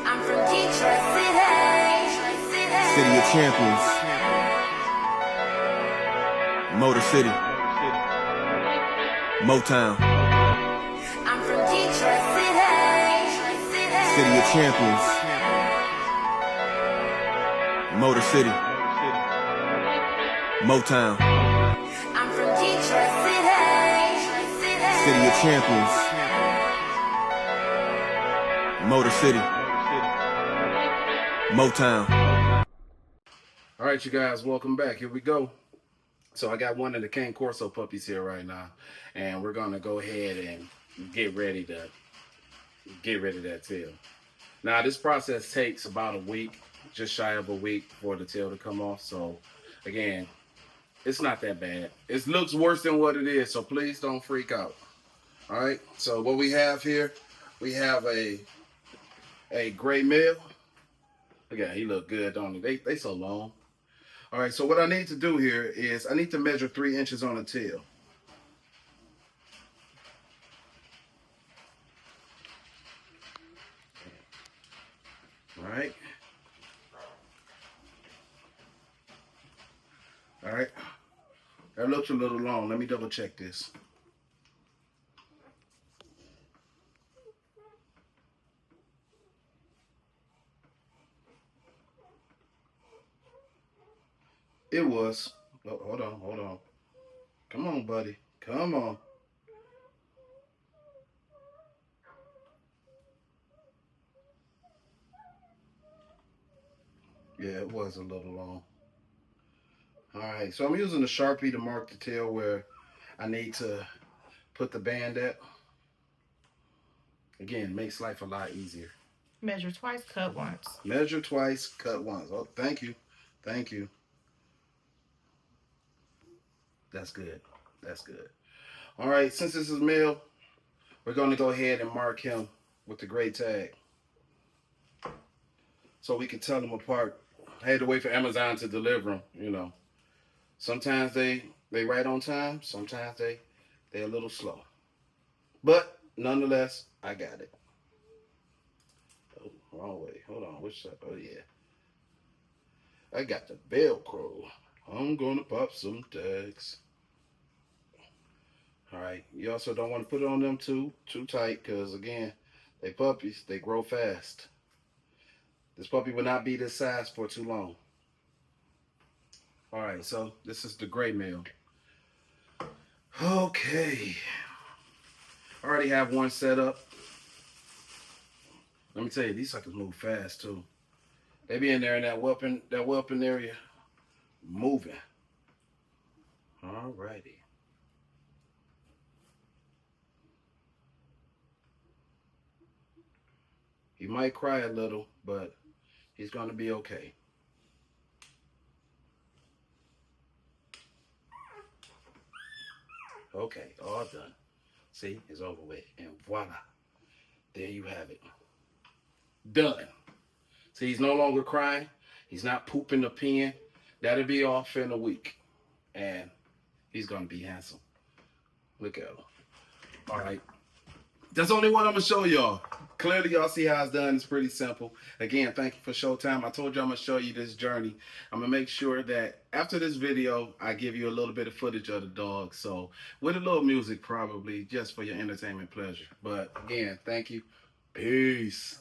I'm from Detroit City. City of Champions. Motor City. Motown. I'm from Detroit City. City of Champions. Motor City. Motown. I'm from Detroit City. City of Champions. Motor City. Motown. All right, you guys, welcome back. Here we go. So I got one of the Corso puppies here right now, and we're gonna go ahead and get ready that tail. Now this process takes about a week, just shy of a week for the tail to come off. So again, it's not that bad. It looks worse than what it is, so please don't freak out. All right, so what we have here, we have a gray male. Again, he look good, don't he? They so long. All right, so what I need to do here is I need to measure 3 inches on the tail. All right. All right. That looks a little long. Let me double check this. It was. Oh, hold on. Come on, buddy. Come on. Yeah, it was a little long. All right, so I'm using the Sharpie to mark the tail where I need to put the band at. Again, makes life a lot easier. Measure twice, cut once. Measure twice, cut once. Oh, thank you. Thank you. That's good. That's good. All right, since this is male, we're going to go ahead and mark him with the gray tag so we can tell them apart. I had to wait for Amazon to deliver them, you know. Sometimes they right on time. Sometimes they're a little slow. But nonetheless, I got it. Oh, wrong way. Hold on. Which side? Oh, yeah. I got the Velcro. I'm going to pop some tags. All right. You also don't want to put it on them too tight because, again, they puppies. They grow fast. This puppy will not be this size for too long. All right. So this is the gray male. Okay. I already have one set up. Let me tell you, these suckers move fast too. They be in there in that whelping area, moving. All righty. He might cry a little, but he's gonna be okay. Okay, all done. See, it's over with. And voila. There you have it. Done. See, he's no longer crying. He's not pooping the pen. That'll be off in a week. And he's going to be handsome. Look at him. All right. That's the only one I'm going to show y'all. Clearly, y'all see how it's done. It's pretty simple. Again, thank you for Showtime. I told you I'm going to show you this journey. I'm going to make sure that after this video, I give you a little bit of footage of the dog. So, with a little music probably, just for your entertainment pleasure. But, again, thank you. Peace.